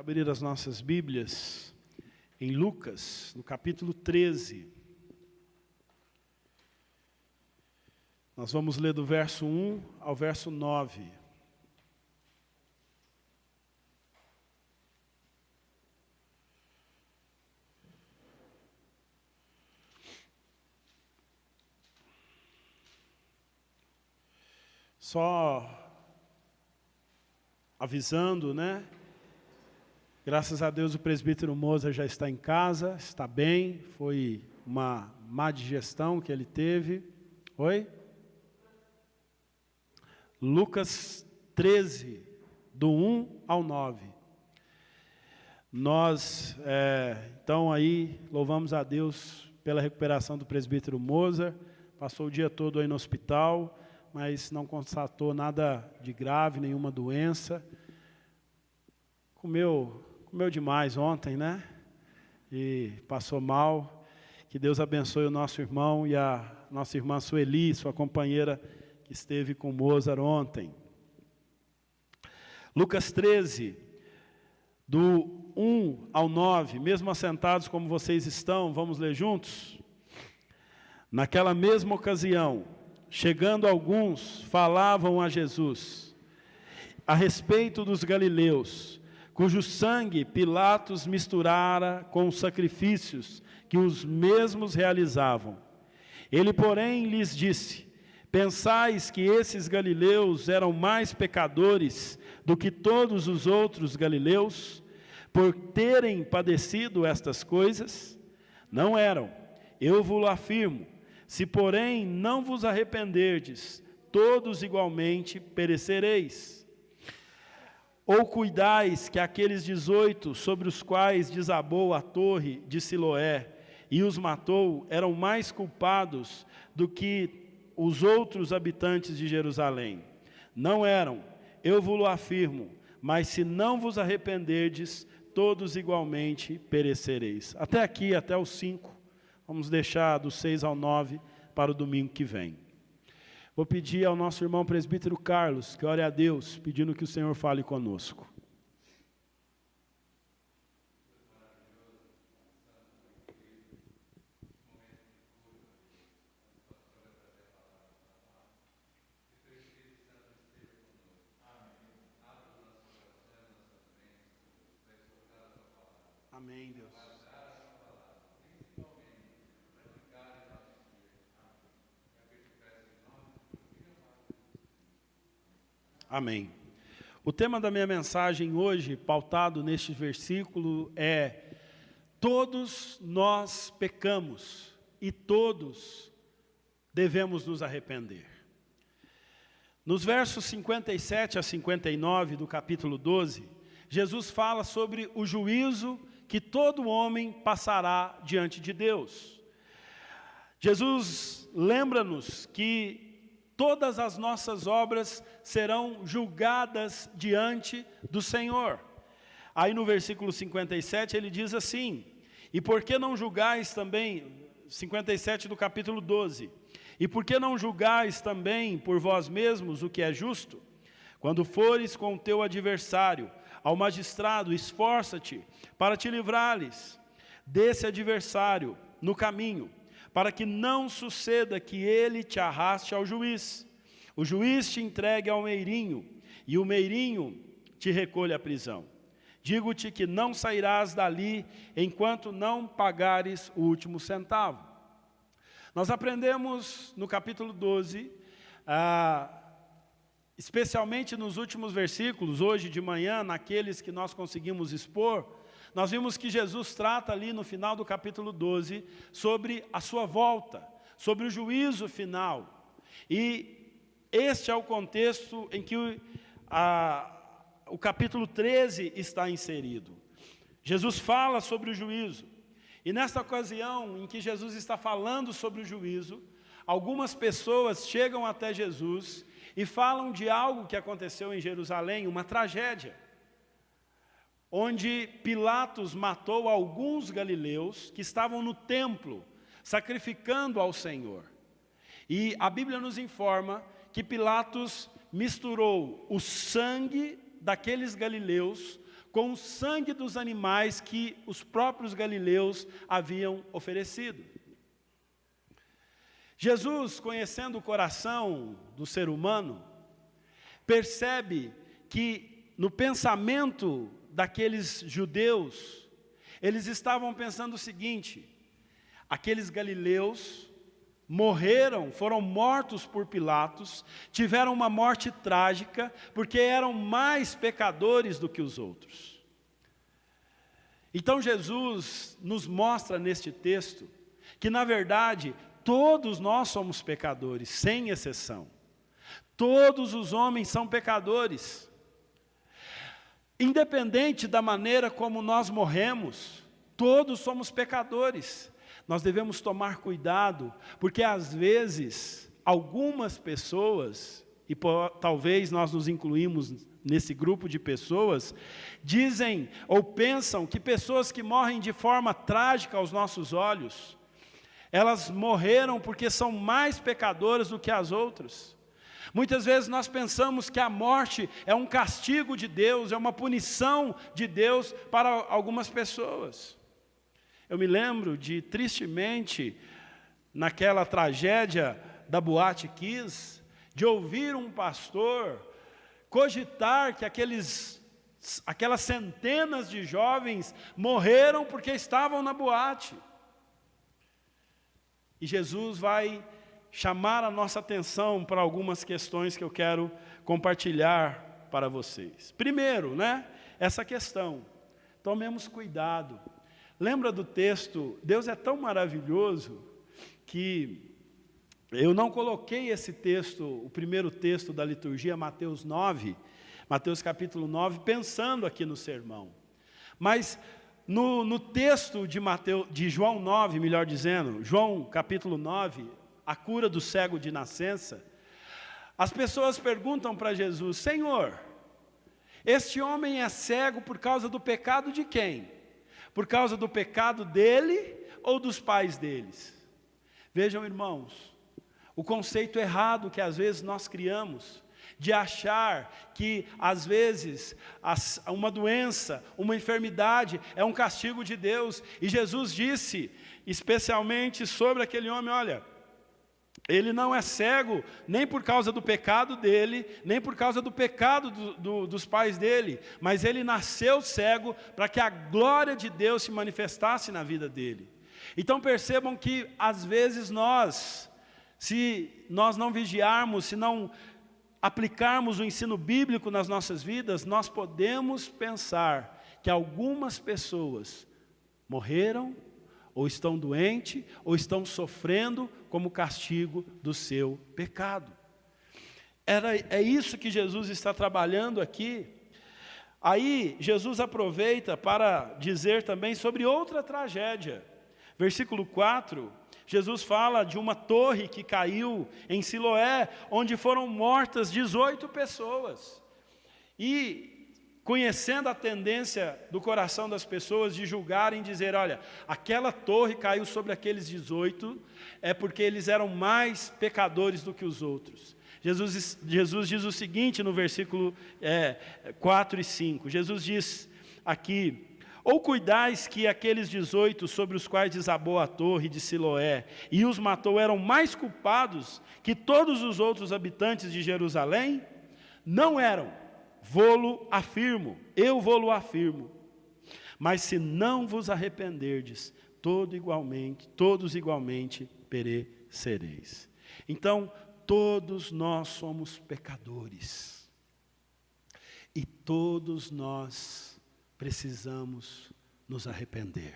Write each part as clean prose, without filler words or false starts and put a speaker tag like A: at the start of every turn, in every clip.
A: abrir as nossas Bíblias em Lucas, no capítulo 13. Nós vamos ler do verso 1 ao verso 9. Só avisando, né? Graças a Deus o presbítero Moser já está em casa, está bem. Foi uma má digestão que ele teve. Oi? Lucas 13, do 1 ao 9. Nós, então aí, louvamos a Deus pela recuperação do presbítero Moser. Passou o dia todo aí no hospital, mas não constatou nada de grave, nenhuma doença. Comeu demais ontem, né? E passou mal. Que Deus abençoe o nosso irmão e a nossa irmã Sueli, sua companheira, que esteve com Mozart ontem. Lucas 13, do 1 ao 9, mesmo assentados como vocês estão, vamos ler juntos? Naquela mesma ocasião, chegando alguns, falavam a Jesus a respeito dos galileus, cujo sangue Pilatos misturara com os sacrifícios que os mesmos realizavam. Ele, porém, lhes disse: pensais que esses galileus eram mais pecadores do que todos os outros galileus, por terem padecido estas coisas? Não eram, eu vos afirmo. Se, porém, não vos arrependerdes, todos igualmente perecereis. Ou cuidais que aqueles 18 sobre os quais desabou a torre de Siloé e os matou, eram mais culpados do que os outros habitantes de Jerusalém? Não eram, eu vos afirmo, mas se não vos arrependerdes, todos igualmente perecereis. Até aqui, até os 5. Vamos deixar do 6 ao 9 para o domingo que vem. Vou pedir ao nosso irmão presbítero Carlos que ore a Deus, pedindo que o Senhor fale conosco. Amém, Deus. Amém. O tema da minha mensagem hoje, pautado neste versículo, é: todos nós pecamos e todos devemos nos arrepender. Nos versos 57 a 59 do capítulo 12, Jesus fala sobre o juízo que todo homem passará diante de Deus. Jesus lembra-nos que todas as nossas obras serão julgadas diante do Senhor. Aí no versículo 57 ele diz assim: e por que não julgais também, 57 do capítulo 12, e por que não julgais também por vós mesmos o que é justo? Quando fores com o teu adversário ao magistrado, esforça-te para te livrar-lhes desse adversário no caminho, para que não suceda que ele te arraste ao juiz. O juiz te entregue ao meirinho, e o meirinho te recolhe à prisão. Digo-te que não sairás dali, enquanto não pagares o último centavo. Nós aprendemos no capítulo 12, especialmente nos últimos versículos, hoje de manhã, naqueles que nós conseguimos expor, nós vimos que Jesus trata ali no final do capítulo 12 sobre a sua volta, sobre o juízo final. E este é o contexto em que o capítulo 13 está inserido. Jesus fala sobre o juízo. E nesta ocasião em que Jesus está falando sobre o juízo, algumas pessoas chegam até Jesus e falam de algo que aconteceu em Jerusalém, uma tragédia, onde Pilatos matou alguns galileus que estavam no templo, sacrificando ao Senhor. E a Bíblia nos informa que Pilatos misturou o sangue daqueles galileus com o sangue dos animais que os próprios galileus haviam oferecido. Jesus, conhecendo o coração do ser humano, percebe que no pensamento daqueles judeus, eles estavam pensando o seguinte: aqueles galileus morreram, foram mortos por Pilatos, tiveram uma morte trágica, porque eram mais pecadores do que os outros. Então Jesus nos mostra neste texto, que na verdade, todos nós somos pecadores, sem exceção. Todos os homens são pecadores. Independente da maneira como nós morremos, todos somos pecadores. Nós devemos tomar cuidado, porque às vezes, algumas pessoas, e talvez nós nos incluímos nesse grupo de pessoas, dizem ou pensam que pessoas que morrem de forma trágica aos nossos olhos, elas morreram porque são mais pecadoras do que as outras. Muitas vezes nós pensamos que a morte é um castigo de Deus, é uma punição de Deus para algumas pessoas. Eu me lembro de, tristemente, naquela tragédia da Boate Kiss, de ouvir um pastor cogitar que aquelas centenas de jovens morreram porque estavam na boate. E Jesus vai chamar a nossa atenção para algumas questões que eu quero compartilhar para vocês. Primeiro, essa questão, tomemos cuidado. Lembra do texto, Deus é tão maravilhoso que eu não coloquei esse texto, o primeiro texto da liturgia, Mateus capítulo 9, pensando aqui no sermão. Mas no texto de João 9, melhor dizendo, João capítulo 9, a cura do cego de nascença, as pessoas perguntam para Jesus: Senhor, este homem é cego por causa do pecado de quem? Por causa do pecado dele ou dos pais deles? Vejam, irmãos, o conceito errado que às vezes nós criamos, de achar que às vezes uma doença, uma enfermidade é um castigo de Deus. E Jesus disse, especialmente sobre aquele homem: olha, ele não é cego nem por causa do pecado dele, nem por causa do pecado dos pais dele, mas ele nasceu cego para que a glória de Deus se manifestasse na vida dele. Então percebam que às vezes se nós não vigiarmos, se não aplicarmos o ensino bíblico nas nossas vidas, nós podemos pensar que algumas pessoas morreram, ou estão doentes, ou estão sofrendo como castigo do seu pecado. É isso que Jesus está trabalhando aqui. Aí Jesus aproveita para dizer também sobre outra tragédia. Versículo 4, Jesus fala de uma torre que caiu em Siloé, onde foram mortas 18 pessoas. E conhecendo a tendência do coração das pessoas de julgarem, dizer: olha, aquela torre caiu sobre aqueles 18, é porque eles eram mais pecadores do que os outros. Jesus diz o seguinte no versículo 4 e 5, Jesus diz aqui: ou cuidais que aqueles 18 sobre os quais desabou a torre de Siloé e os matou eram mais culpados que todos os outros habitantes de Jerusalém? Não eram. Eu vou-lo afirmo, mas se não vos arrependerdes, todos igualmente perecereis. Então, todos nós somos pecadores, e todos nós precisamos nos arrepender.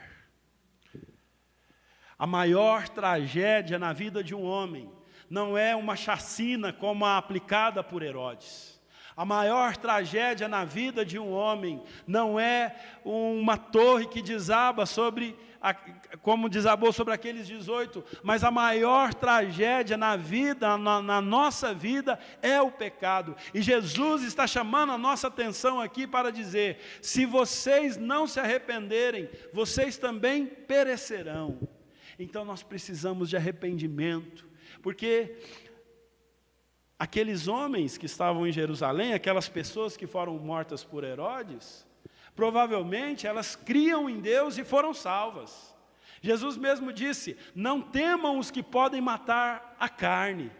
A: A maior tragédia na vida de um homem não é uma chacina como a aplicada por Herodes. A maior tragédia na vida de um homem não é uma torre que desaba como desabou sobre aqueles 18, mas a maior tragédia na nossa vida é o pecado. E Jesus está chamando a nossa atenção aqui para dizer: se vocês não se arrependerem, vocês também perecerão. Então nós precisamos de arrependimento, porque aqueles homens que estavam em Jerusalém, aquelas pessoas que foram mortas por Herodes, Provavelmente elas criam em Deus e foram salvas. Jesus mesmo disse: não temam os que podem matar a carne,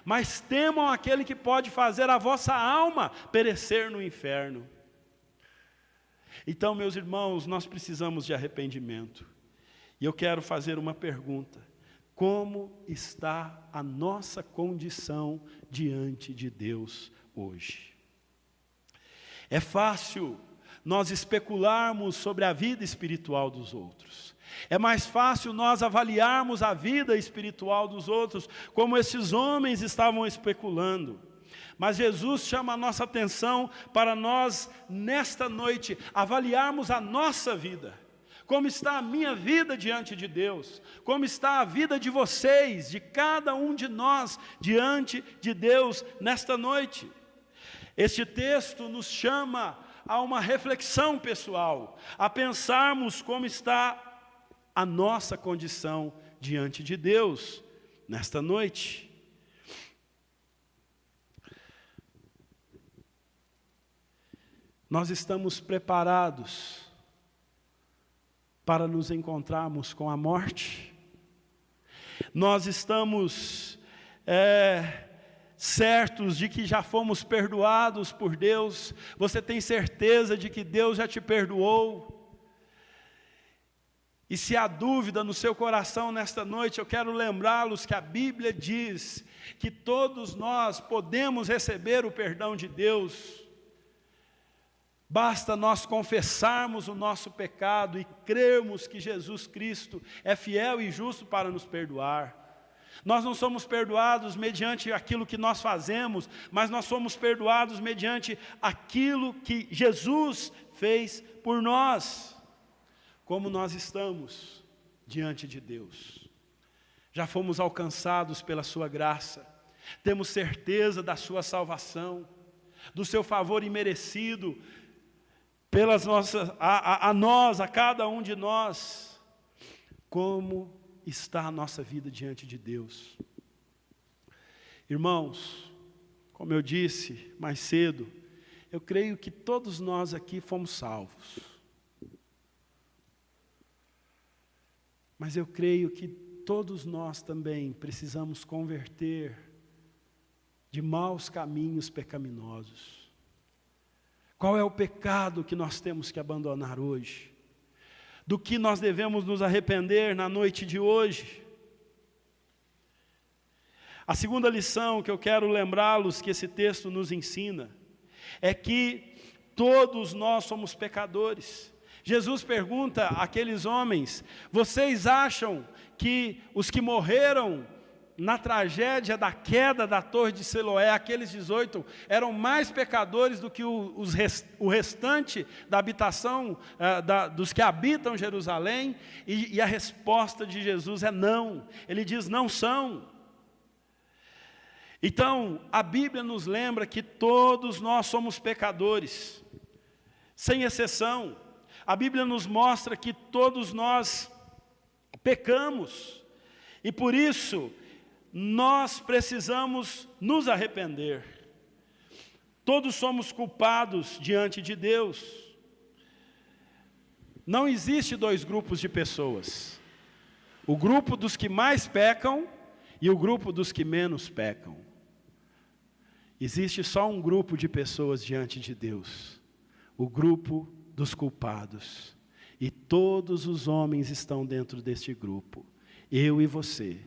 A: mas temam aquele que pode fazer a vossa alma perecer no inferno. Então, meus irmãos, nós precisamos de arrependimento. E eu quero fazer uma pergunta: como está a nossa condição diante de Deus hoje? É fácil nós especularmos sobre a vida espiritual dos outros. É mais fácil nós avaliarmos a vida espiritual dos outros, como esses homens estavam especulando. Mas Jesus chama a nossa atenção para nós, nesta noite, avaliarmos a nossa vida. Como está a minha vida diante de Deus? Como está a vida de vocês, de cada um de nós, diante de Deus nesta noite? Este texto nos chama a uma reflexão pessoal, a pensarmos como está a nossa condição diante de Deus nesta noite. Nós estamos preparados para nos encontrarmos com a morte? Nós estamos certos de que já fomos perdoados por Deus? Você tem certeza de que Deus já te perdoou? E se há dúvida no seu coração nesta noite, eu quero lembrá-los que a Bíblia diz que todos nós podemos receber o perdão de Deus. Basta nós confessarmos o nosso pecado e crermos que Jesus Cristo é fiel e justo para nos perdoar. Nós não somos perdoados mediante aquilo que nós fazemos, mas nós somos perdoados mediante aquilo que Jesus fez por nós. Como nós estamos diante de Deus? Já fomos alcançados pela sua graça, temos certeza da sua salvação, do seu favor imerecido, pelas nossas, a cada um de nós. Como está a nossa vida diante de Deus? Irmãos, como eu disse mais cedo, eu creio que todos nós aqui fomos salvos. Mas eu creio que todos nós também precisamos converter de maus caminhos pecaminosos. Qual é o pecado que nós temos que abandonar hoje? Do que nós devemos nos arrepender na noite de hoje? A segunda lição que eu quero lembrá-los que esse texto nos ensina é que todos nós somos pecadores. Jesus pergunta àqueles homens: vocês acham que os que morreram na tragédia da queda da torre de Siloé, aqueles 18, eram mais pecadores do que o restante da habitação, dos que habitam Jerusalém? E a resposta de Jesus é não. Ele diz: não são. Então, a Bíblia nos lembra que todos nós somos pecadores, sem exceção. A Bíblia nos mostra que todos nós pecamos, e por isso nós precisamos nos arrepender. Todos somos culpados diante de Deus. Não existe dois grupos de pessoas: o grupo dos que mais pecam e o grupo dos que menos pecam. Existe só um grupo de pessoas diante de Deus: o grupo dos culpados. E todos os homens estão dentro deste grupo, eu e você.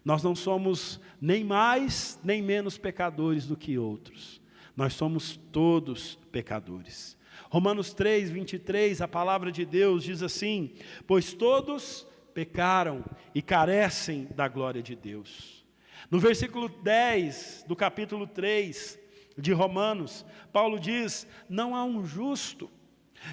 A: Nós não somos nem mais nem menos pecadores do que outros. Nós somos todos pecadores. Romanos 3, 23, a palavra de Deus diz assim: pois todos pecaram e carecem da glória de Deus. No versículo 10 do capítulo 3 de Romanos, Paulo diz: não há um justo,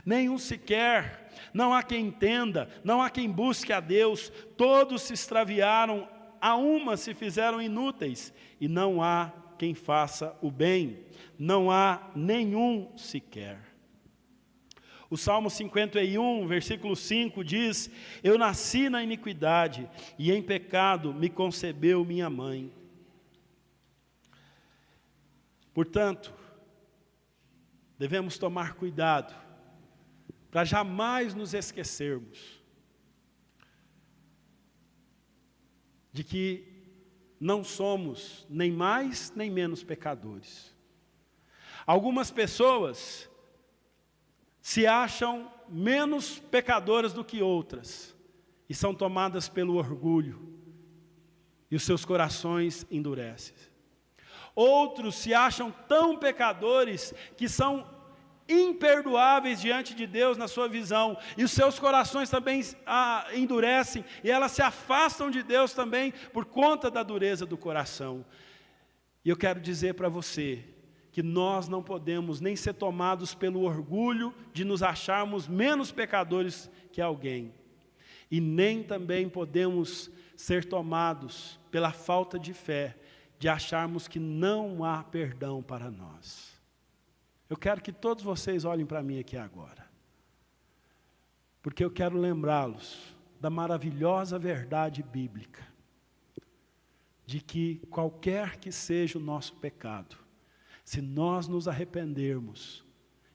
A: nenhum sequer, não há quem entenda, não há quem busque a Deus, todos se extraviaram, a uma se fizeram inúteis, e não há quem faça o bem, não há nenhum sequer. O Salmo 51, versículo 5 diz: eu nasci na iniquidade, e em pecado me concebeu minha mãe. Portanto, devemos tomar cuidado para jamais nos esquecermos de que não somos nem mais nem menos pecadores. Algumas pessoas se acham menos pecadoras do que outras e são tomadas pelo orgulho e os seus corações endurecem. Outros se acham tão pecadores que são imperdoáveis diante de Deus na sua visão, e os seus corações também endurecem, e elas se afastam de Deus também por conta da dureza do coração. E eu quero dizer para você que nós não podemos nem ser tomados pelo orgulho de nos acharmos menos pecadores que alguém, e nem também podemos ser tomados pela falta de fé, de acharmos que não há perdão para nós. Eu quero que todos vocês olhem para mim aqui agora, porque eu quero lembrá-los da maravilhosa verdade bíblica, de que qualquer que seja o nosso pecado, se nós nos arrependermos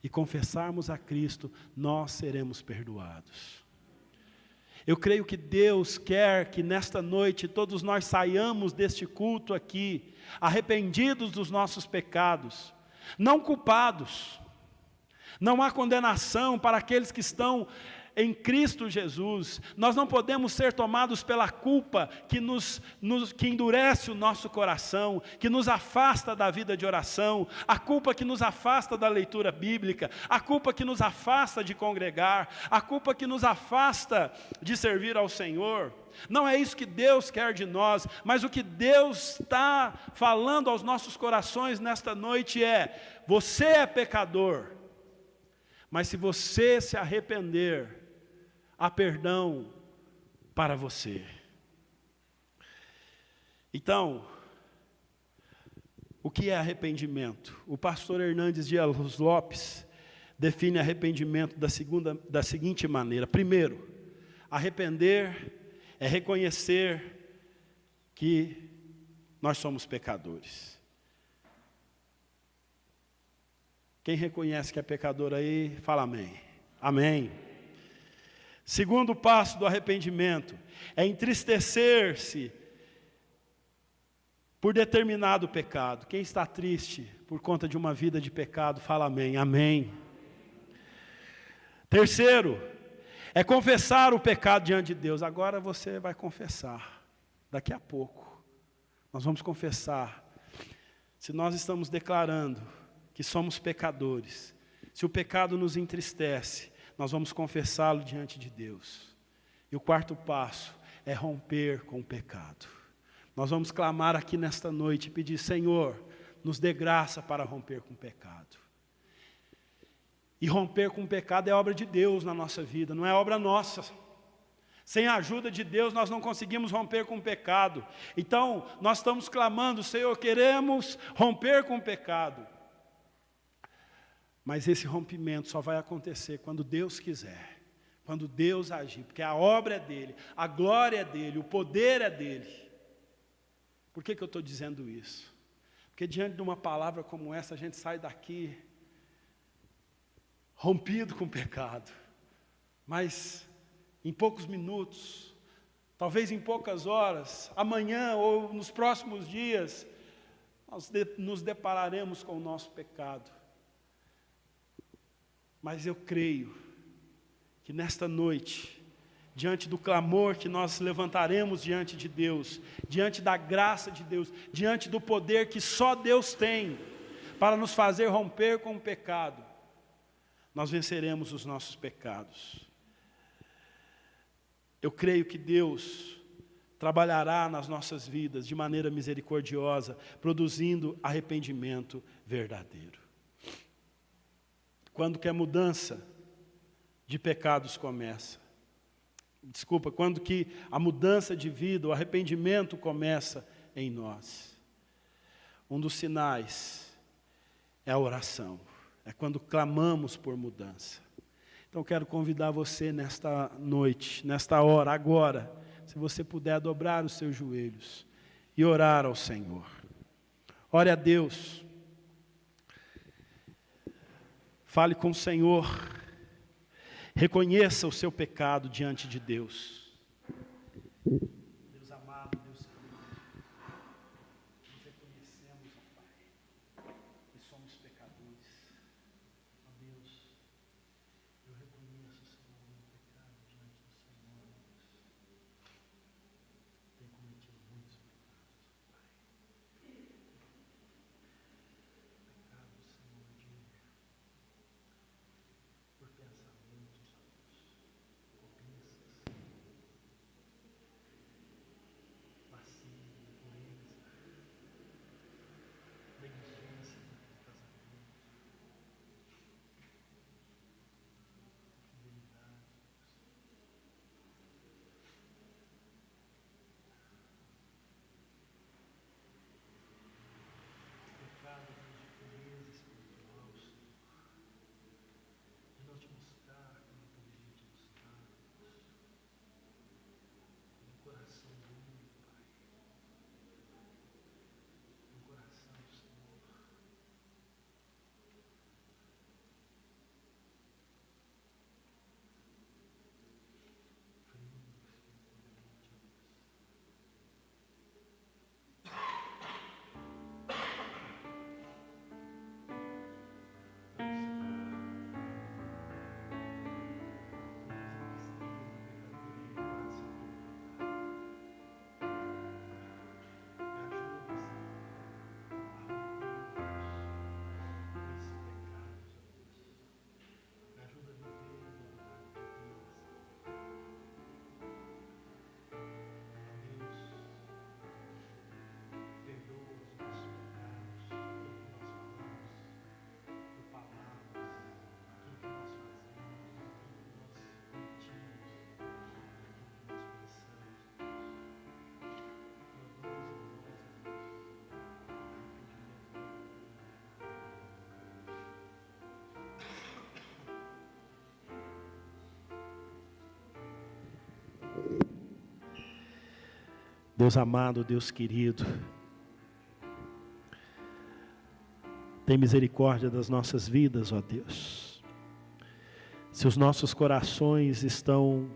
A: e confessarmos a Cristo, nós seremos perdoados. Eu creio que Deus quer que nesta noite todos nós saiamos deste culto aqui, arrependidos dos nossos pecados, não culpados. Não há condenação para aqueles que estão em Cristo Jesus. Nós não podemos ser tomados pela culpa que endurece o nosso coração, que nos afasta da vida de oração, a culpa que nos afasta da leitura bíblica, a culpa que nos afasta de congregar, a culpa que nos afasta de servir ao Senhor. Não é isso que Deus quer de nós, mas o que Deus está falando aos nossos corações nesta noite é: você é pecador, mas se você se arrepender, há perdão para você. Então, o que é arrependimento? O pastor Hernandes Dias Lopes define arrependimento da seguinte maneira: primeiro, arrepender é reconhecer que nós somos pecadores. Quem reconhece que é pecador aí, fala amém. Amém. Segundo passo do arrependimento é entristecer-se por determinado pecado. Quem está triste por conta de uma vida de pecado, fala amém. Amém. Terceiro, é confessar o pecado diante de Deus. Agora você vai confessar, daqui a pouco. Nós vamos confessar. Se nós estamos declarando que somos pecadores, se o pecado nos entristece, nós vamos confessá-lo diante de Deus. E o quarto passo é romper com o pecado. Nós vamos clamar aqui nesta noite e pedir: Senhor, nos dê graça para romper com o pecado. E romper com o pecado é obra de Deus na nossa vida, não é obra nossa. Sem a ajuda de Deus nós não conseguimos romper com o pecado. Então nós estamos clamando: Senhor, queremos romper com o pecado. Mas esse rompimento só vai acontecer quando Deus quiser, quando Deus agir, porque a obra é dele, a glória é dele, o poder é dele. Por que eu estou dizendo isso? Porque diante de uma palavra como essa, a gente sai daqui rompido com o pecado, mas em poucos minutos, talvez em poucas horas, amanhã ou nos próximos dias, nós nos depararemos com o nosso pecado. Mas eu creio que nesta noite, diante do clamor que nós levantaremos diante de Deus, diante da graça de Deus, diante do poder que só Deus tem para nos fazer romper com o pecado, nós venceremos os nossos pecados. Eu creio que Deus trabalhará nas nossas vidas de maneira misericordiosa, produzindo arrependimento verdadeiro. Quando que a mudança de pecados começa? Quando que a mudança de vida, o arrependimento começa em nós? Um dos sinais é a oração. É quando clamamos por mudança. Então eu quero convidar você nesta noite, nesta hora, agora, se você puder dobrar os seus joelhos e orar ao Senhor. Ore a Deus. Fale com o Senhor Reconheça o seu pecado diante de Deus. Deus amado, Deus querido, nós reconhecemos, ó Pai, que somos pecadores. Ó Deus, eu reconheço, Senhor, o meu pecado diante do Senhor. Tenho cometido muitos pecados, ó Pai. Pecado, Senhor, por pensamentos, ó Deus, cobiças, lascívia, impureza, negligência no casamento, infidelidade, pecado de pureza espiritual, Senhor, de não te buscar como tu deveria te buscar, Deus, de coração duro, Pai, de coração, Senhor, frio espiritualmente, ó Deus. Deus amado, Deus querido, tem misericórdia das nossas vidas, ó Deus. Se os nossos corações estão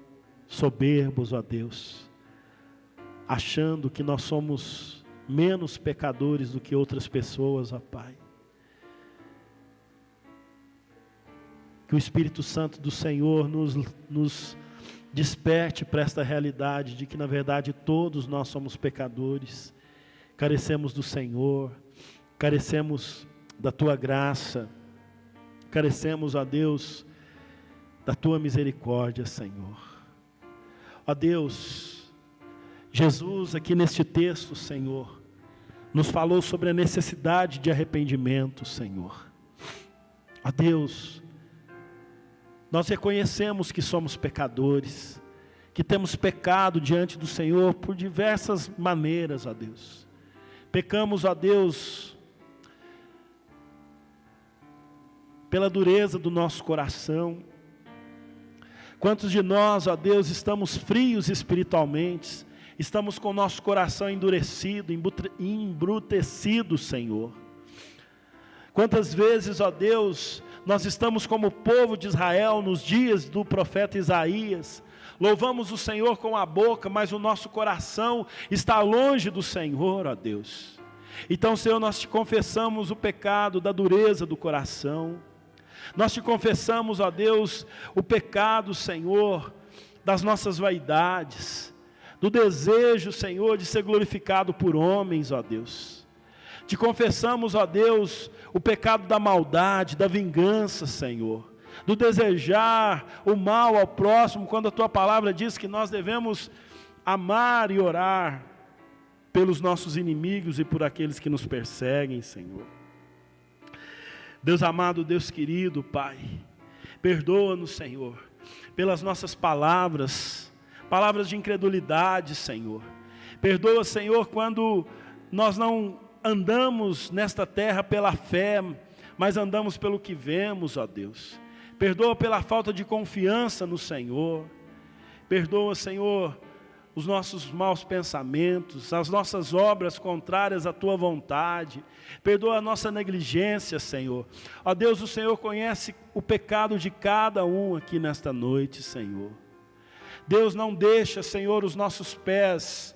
A: soberbos, ó Deus, achando que nós somos menos pecadores do que outras pessoas, ó Pai, que o Espírito Santo do Senhor nos desperte para esta realidade de que na verdade todos nós somos pecadores, carecemos do Senhor, carecemos da Tua graça, carecemos, ó Deus, da Tua misericórdia, Senhor. Ó Deus, Jesus aqui neste texto, Senhor, nos falou sobre a necessidade de arrependimento, Senhor. Ó Deus, nós reconhecemos que somos pecadores, que temos pecado diante do Senhor por diversas maneiras, ó Deus. Pecamos, ó Deus, pela dureza do nosso coração. Quantos de nós, ó Deus, estamos frios espiritualmente, estamos com o nosso coração endurecido, embrutecido, Senhor. Quantas vezes, ó Deus, nós estamos como o povo de Israel nos dias do profeta Isaías, louvamos o Senhor com a boca, mas o nosso coração está longe do Senhor, ó Deus. Então, Senhor, nós te confessamos o pecado da dureza do coração, nós te confessamos, ó Deus, o pecado, Senhor, das nossas vaidades, do desejo, Senhor, de ser glorificado por homens, ó Deus. Te confessamos, ó Deus, o pecado da maldade, da vingança, Senhor, do desejar o mal ao próximo, quando a Tua palavra diz que nós devemos amar e orar pelos nossos inimigos e por aqueles que nos perseguem, Senhor. Deus amado, Deus querido, Pai, perdoa-nos, Senhor, pelas nossas palavras de incredulidade, Senhor. Perdoa, Senhor, quando nós não andamos nesta terra pela fé, mas andamos pelo que vemos, ó Deus. Perdoa pela falta de confiança no Senhor. Perdoa, Senhor, os nossos maus pensamentos, as nossas obras contrárias à Tua vontade. Perdoa a nossa negligência, Senhor. Ó Deus, o Senhor conhece o pecado de cada um aqui nesta noite, Senhor. Deus, não deixa, Senhor, os nossos pés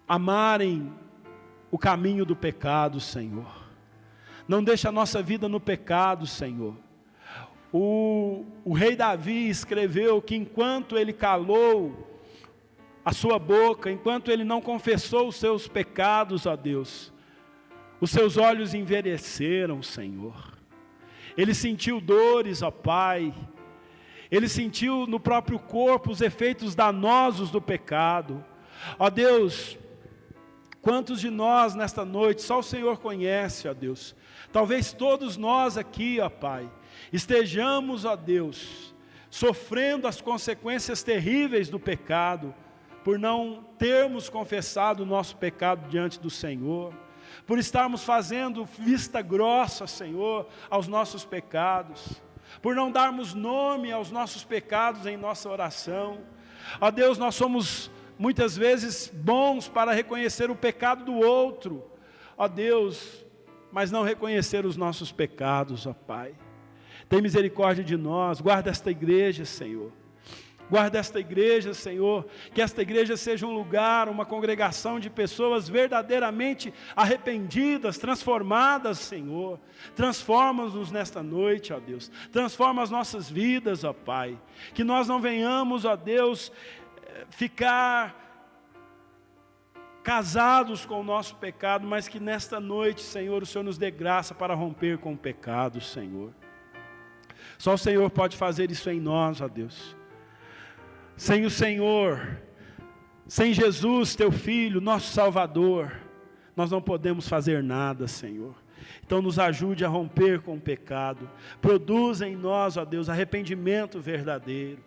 A: amarem o caminho do pecado, Senhor. Não deixa a nossa vida no pecado, Senhor. O rei Davi escreveu que enquanto ele calou a sua boca, enquanto ele não confessou os seus pecados, ó Deus, os seus olhos envelheceram, Senhor. Ele sentiu dores, ó Pai. Ele sentiu no próprio corpo os efeitos danosos do pecado. Ó Deus, quantos de nós nesta noite, só o Senhor conhece, ó Deus. Talvez todos nós aqui, ó Pai, estejamos, ó Deus, sofrendo as consequências terríveis do pecado, por não termos confessado o nosso pecado diante do Senhor, por estarmos fazendo vista grossa, Senhor, aos nossos pecados, por não darmos nome aos nossos pecados em nossa oração. Ó Deus, nós somos muitas vezes bons para reconhecer o pecado do outro, ó Deus, mas não reconhecer os nossos pecados, ó Pai. Tem misericórdia de nós, guarda esta igreja, Senhor. Guarda esta igreja, Senhor, que esta igreja seja um lugar, uma congregação de pessoas verdadeiramente arrependidas, transformadas, Senhor. Transforma-nos nesta noite, ó Deus. Transforma as nossas vidas, ó Pai. Que nós não venhamos, ó Deus, ficar casados com o nosso pecado, mas que nesta noite, Senhor, o Senhor nos dê graça para romper com o pecado, Senhor. Só o Senhor pode fazer isso em nós, ó Deus. Sem o Senhor, sem Jesus, Teu Filho, nosso Salvador, nós não podemos fazer nada, Senhor. Então nos ajude a romper com o pecado. Produza em nós, ó Deus, arrependimento verdadeiro.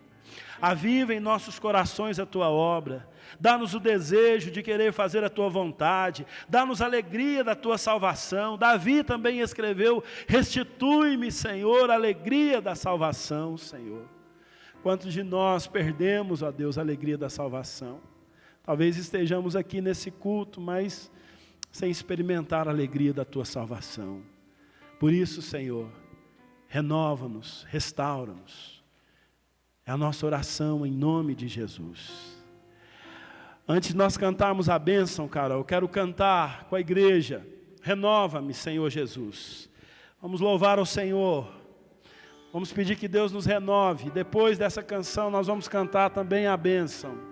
A: Aviva em nossos corações a Tua obra. Dá-nos o desejo de querer fazer a Tua vontade. Dá-nos a alegria da Tua salvação. Davi também escreveu: restitui-me, Senhor, a alegria da salvação, Senhor. Quantos de nós perdemos, ó Deus, a alegria da salvação? Talvez estejamos aqui nesse culto, mas sem experimentar a alegria da Tua salvação. Por isso, Senhor, renova-nos, restaura-nos. É a nossa oração em nome de Jesus. Antes de nós cantarmos a bênção, Carol, eu quero cantar com a igreja. Renova-me, Senhor Jesus. Vamos louvar ao Senhor. Vamos pedir que Deus nos renove. Depois dessa canção nós vamos cantar também a bênção.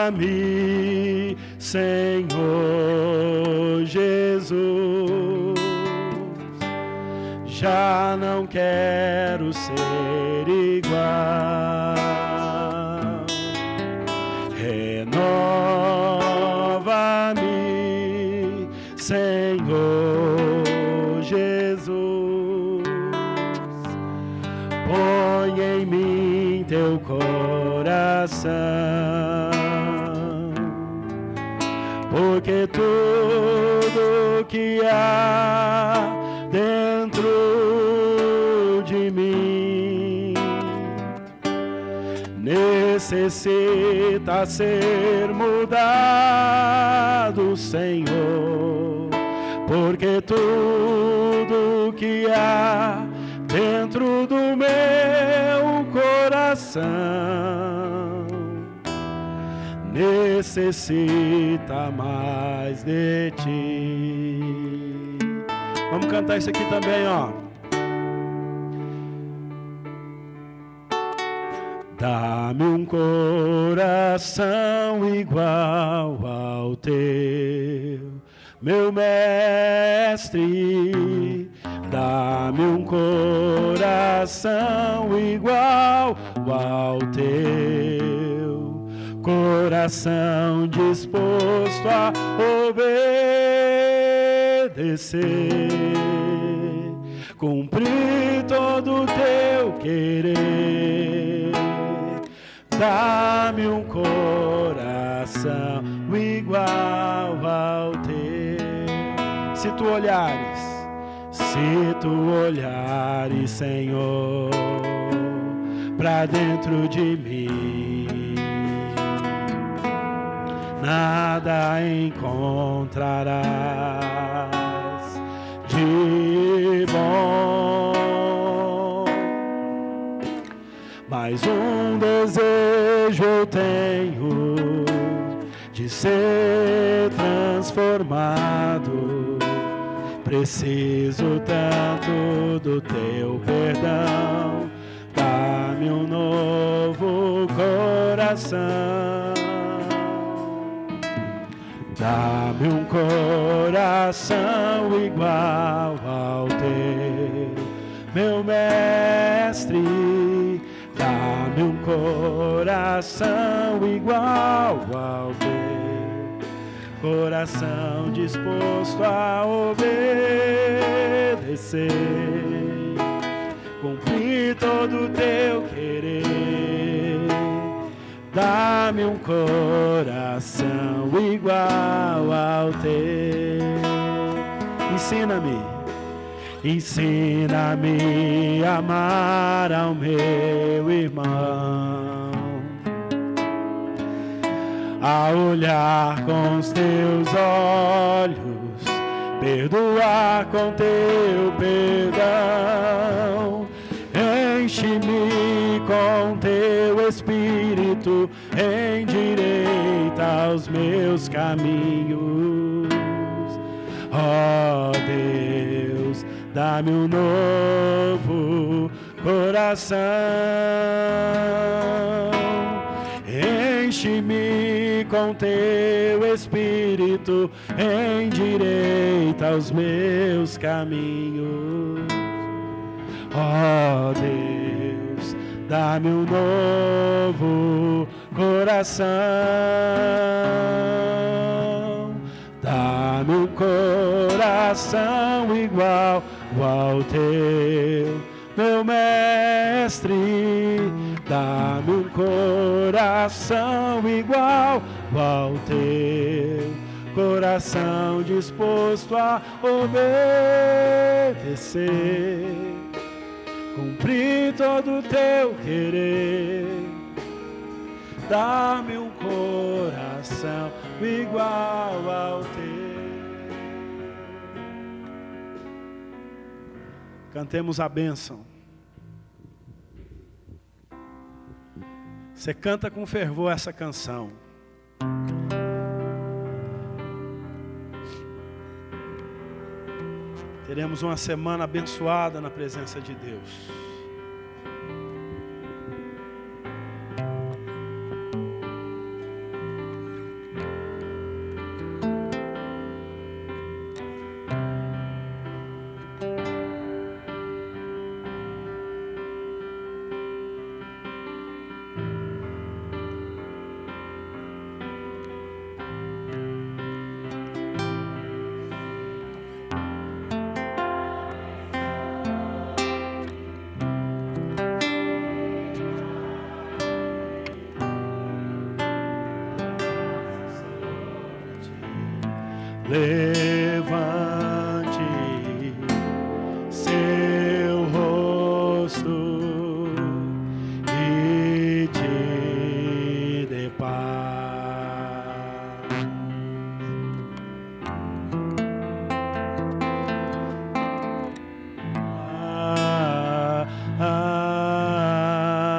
A: Renova-me, Senhor Jesus. Já não quero ser igual. Renova-me, Senhor Jesus. Põe em mim Teu coração, porque tudo que há dentro de mim necessita ser mudado, Senhor, porque tudo que há dentro do meu coração necessita mais de Ti. Vamos cantar isso aqui também, ó. Dá-me um coração igual ao Teu, meu Mestre. Dá-me um coração igual ao Teu, coração disposto a obedecer, cumprir todo o Teu querer. Dá-me um coração coração igual ao teu. Se tu olhares, Senhor, pra dentro de mim, nada encontrarás de bom. Mas um desejo eu tenho de ser transformado. Preciso tanto do teu perdão. Dá-me um novo coração. Dá-me um coração igual ao teu, meu mestre. Dá-me um coração igual ao teu, coração disposto a obedecer, cumprir todo o teu querer. Dá-me um coração igual ao teu. Ensina-me a amar ao meu irmão, a olhar com os teus olhos, perdoar com teu perdão. Enche-me com teu Espírito, endireita os meus caminhos. Ó Deus, dá-me um novo coração. Enche-me com teu Espírito, endireita os meus caminhos. Ó Deus, dá-me um novo coração. Dá-me um coração igual ao teu, meu mestre. Dá-me um coração igual ao teu, coração disposto a obedecer, cumprir todo o teu querer. Dá-me um coração igual ao teu. Cantemos a bênção. Você canta com fervor essa canção. Teremos uma semana abençoada na presença de Deus. Levante seu rosto e te dê paz.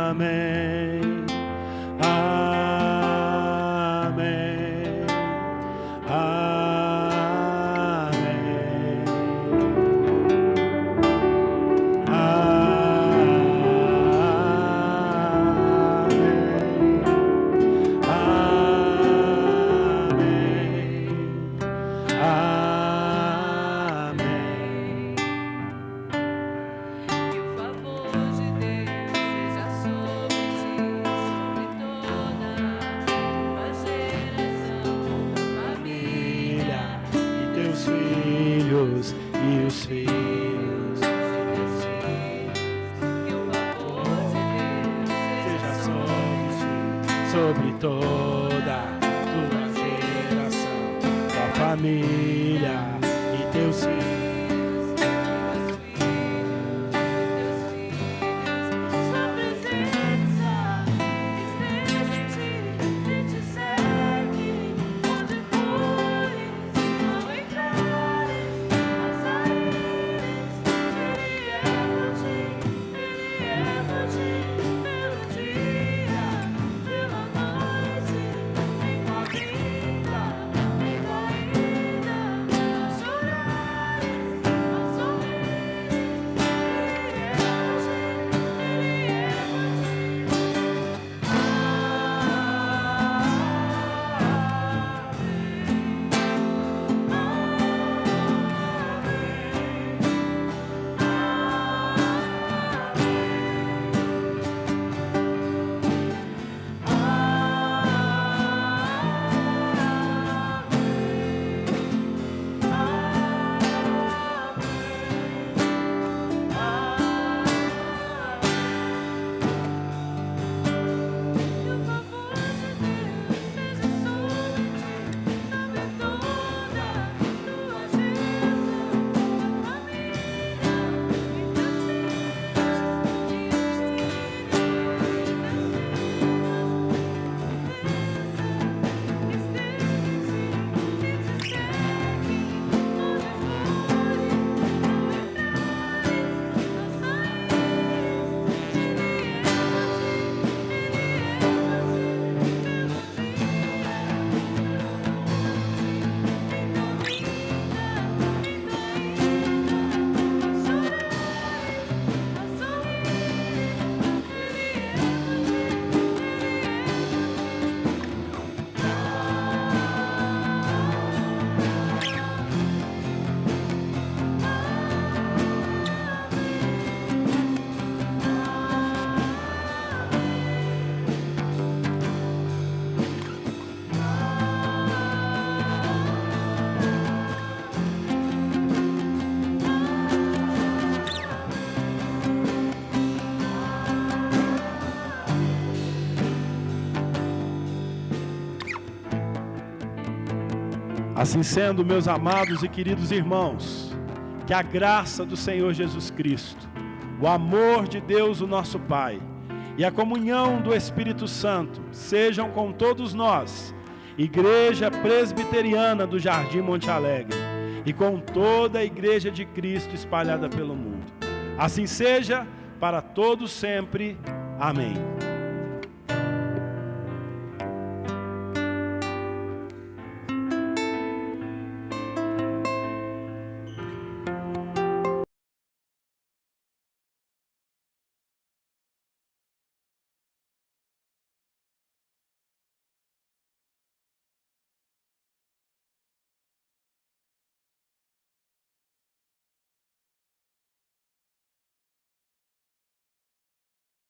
A: Amém. Amém. E os filhos, que o favor de Deus seja sobre toda tua família e teus filhos. Assim sendo, meus amados e queridos irmãos, que a graça do Senhor Jesus Cristo, o amor de Deus, o nosso Pai, e a comunhão do Espírito Santo sejam com todos nós, Igreja Presbiteriana do Jardim Monte Alegre, e com toda a Igreja de Cristo espalhada pelo mundo. Assim seja, para todos sempre. Amém.